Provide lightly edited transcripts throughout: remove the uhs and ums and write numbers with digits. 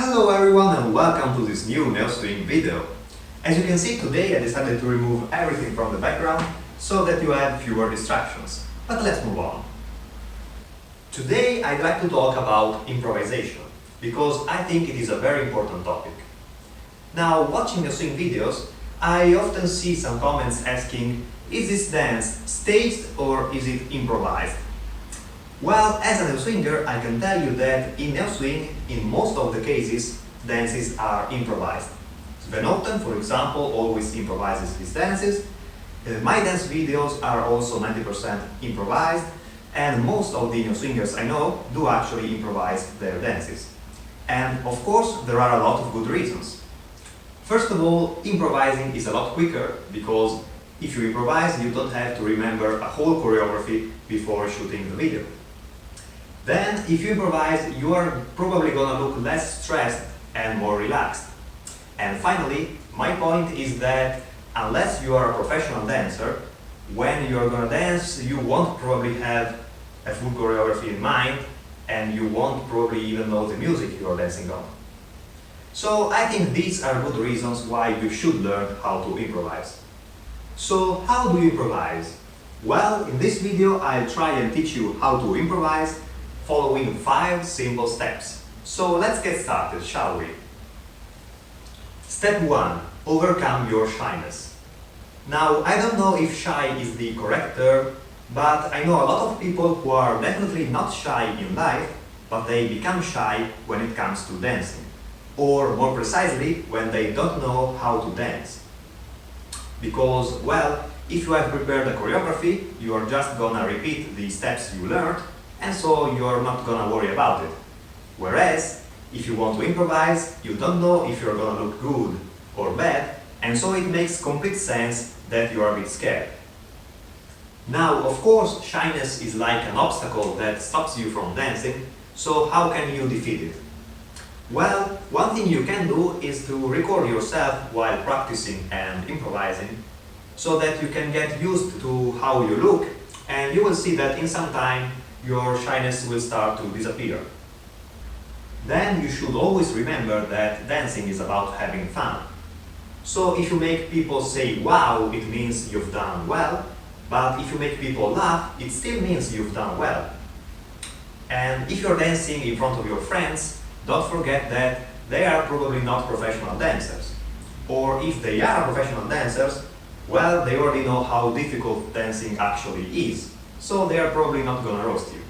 Hello everyone and welcome to this new neoswing video. As you can see, today I decided to remove everything from the background so that you have fewer distractions. But let's move on. Today I'd like to talk about improvisation because I think it is a very important topic. Now, watching neoswing videos, I often see some comments asking, is this dance staged or is it improvised? Well, as a neoswinger, I can tell you that in neoswing, in most of the cases, dances are improvised. Sven Otten, for example, always improvises his dances. My dance videos are also 90% improvised, and most of the neoswingers I know do actually improvise their dances. And of course, there are a lot of good reasons. First of all, improvising is a lot quicker because if you improvise, you don't have to remember a whole choreography before shooting the video. Then, if you improvise, you are probably gonna look less stressed and more relaxed. And finally, my point is that unless you are a professional dancer, when you are gonna dance, you won't probably have a full choreography in mind, and you won't probably even know the music you are dancing on. So I think these are good reasons why you should learn how to improvise. So how do you improvise? Well, in this video I'll try and teach you how to improvise following 5 simple steps. So let's get started, shall we? Step 1. Overcome your shyness. Now, I don't know if shy is the correct term, but I know a lot of people who are definitely not shy in life, but they become shy when it comes to dancing. Or more precisely, when they don't know how to dance. Because, well, if you have prepared a choreography, you are just gonna repeat the steps you learned, and so you're not gonna worry about it. Whereas, if you want to improvise, you don't know if you're gonna look good or bad, and so it makes complete sense that you are a bit scared. Now, of course, shyness is like an obstacle that stops you from dancing, so how can you defeat it? Well, one thing you can do is to record yourself while practicing and improvising, so that you can get used to how you look, and you will see that in some time your shyness will start to disappear. Then you should always remember that dancing is about having fun. So if you make people say wow, it means you've done well, but if you make people laugh, it still means you've done well. And if you're dancing in front of your friends, don't forget that they are probably not professional dancers. Or if they are professional dancers, well, they already know how difficult dancing actually is, so they are probably not gonna roast you.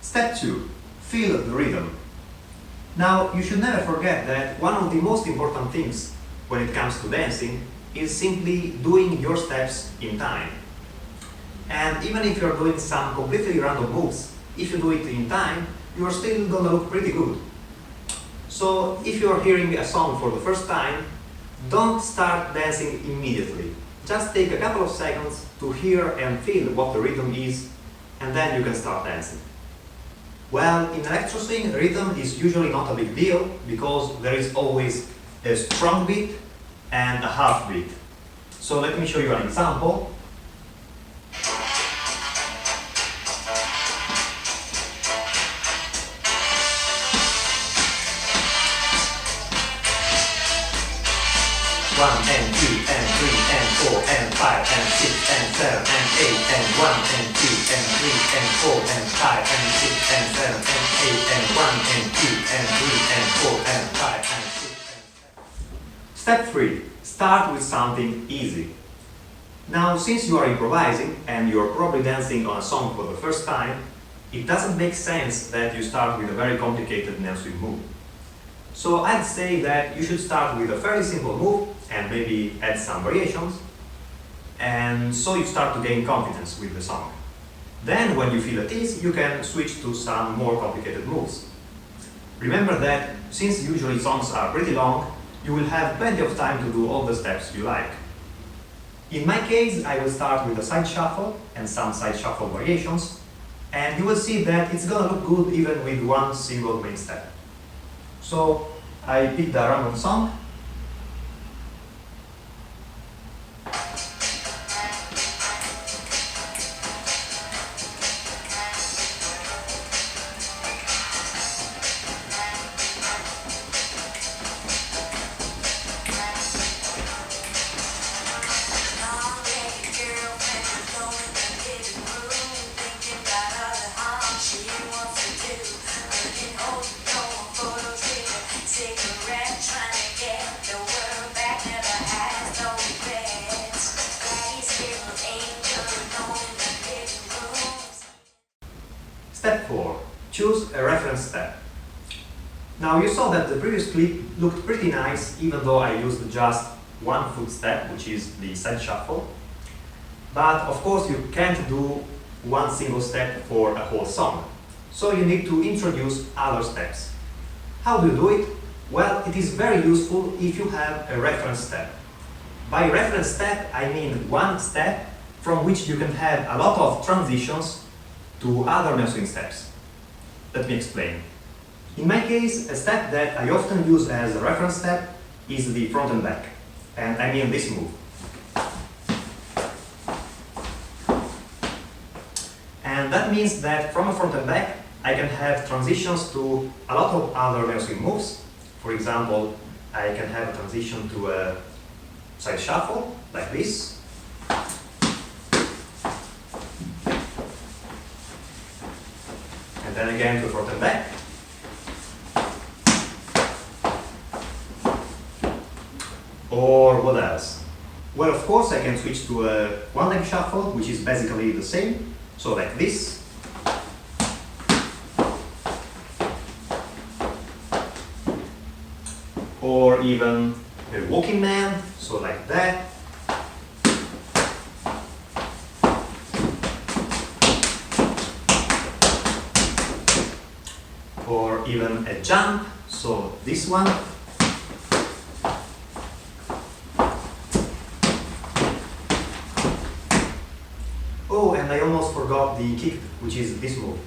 Step 2. Feel the rhythm. Now, you should never forget that one of the most important things when it comes to dancing is simply doing your steps in time. And even if you're doing some completely random moves, if you do it in time, you're still gonna look pretty good. So, if you're hearing a song for the first time, don't start dancing immediately. Just take a couple of seconds to hear and feel what the rhythm is, and then you can start dancing. Well, in electro swing, rhythm is usually not a big deal because there is always a strong beat and a half beat. So let me show you an example. One and two and three and four and five and six and seven and eight and one and two and three and four and five and six and seven and eight and one and two and three and four and five and six and seven. Step 3. Start with something easy. Now, since you are improvising and you're probably dancing on a song for the first time, it doesn't make sense that you start with a very complicated neoswing move. So I'd say that you should start with a fairly simple move and maybe add some variations, and so you start to gain confidence with the song. Then when you feel at ease, you can switch to some more complicated moves. Remember that since usually songs are pretty long, you will have plenty of time to do all the steps you like. In my case, I will start with a side shuffle and some side shuffle variations, and you will see that it's gonna look good even with one single main step. So I picked a random song. choose a reference step. Now you saw that the previous clip looked pretty nice, even though I used just one foot step, which is the side shuffle. But of course you can't do one single step for a whole song. So you need to introduce other steps. How do you do it? Well, it is very useful if you have a reference step. By reference step, I mean one step from which you can have a lot of transitions to other neoswing steps. Let me explain. In my case, a step that I often use as a reference step is the front and back. And I mean this move. And that means that from a front and back, I can have transitions to a lot of other neoswing moves. For example, I can have a transition to a side shuffle, like this. And then again to front and back. Or what else? Well, of course, I can switch to a one-leg shuffle, which is basically the same. So like this. Or even a walking man, so like that. Or even a jump, so this one. Oh, and I almost forgot the kick, which is this move.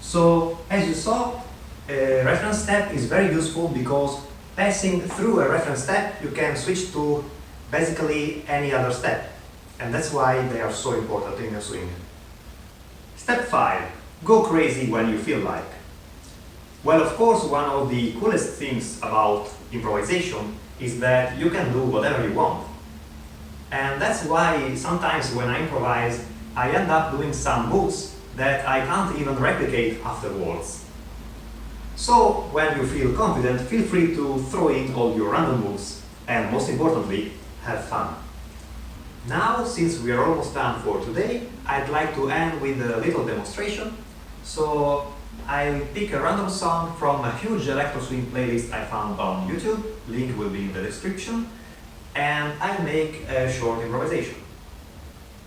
So, as you saw, a reference step is very useful because passing through a reference step, you can switch to basically any other step. And that's why they are so important in neoswing. Step 5. Go crazy when you feel like. Well, of course, one of the coolest things about improvisation is that you can do whatever you want. And that's why sometimes when I improvise, I end up doing some moves that I can't even replicate afterwards. So, when you feel confident, feel free to throw in all your random moves, and most importantly, have fun. Now, since we are almost done for today, I'd like to end with a little demonstration. So, I'll pick a random song from a huge electro swing playlist I found on YouTube, link will be in the description, and I'll make a short improvisation.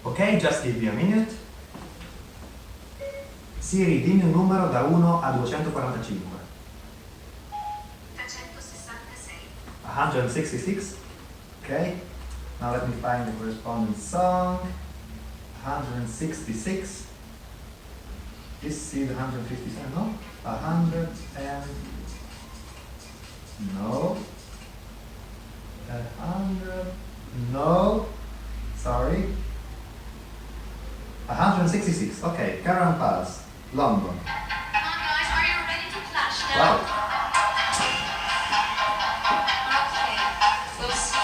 Ok, just give me a minute. Siri, dimmi un numero da 1 a 245. 366. 166. Okay. Now let me find the corresponding song. 166. This is 157, no? 100 and... No. 100... No. Sorry. 166. Okay. Caravan Palace, London. Come on guys, are you ready to clash now? Wow. Okay, we'll see.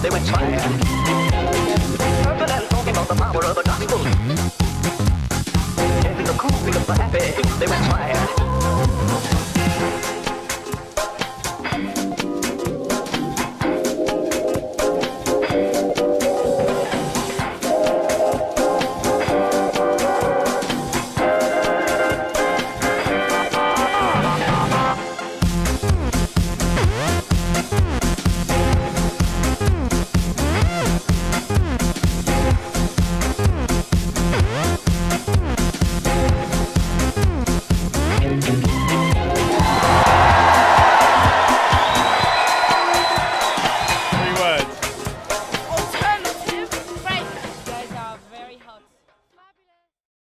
They went fire.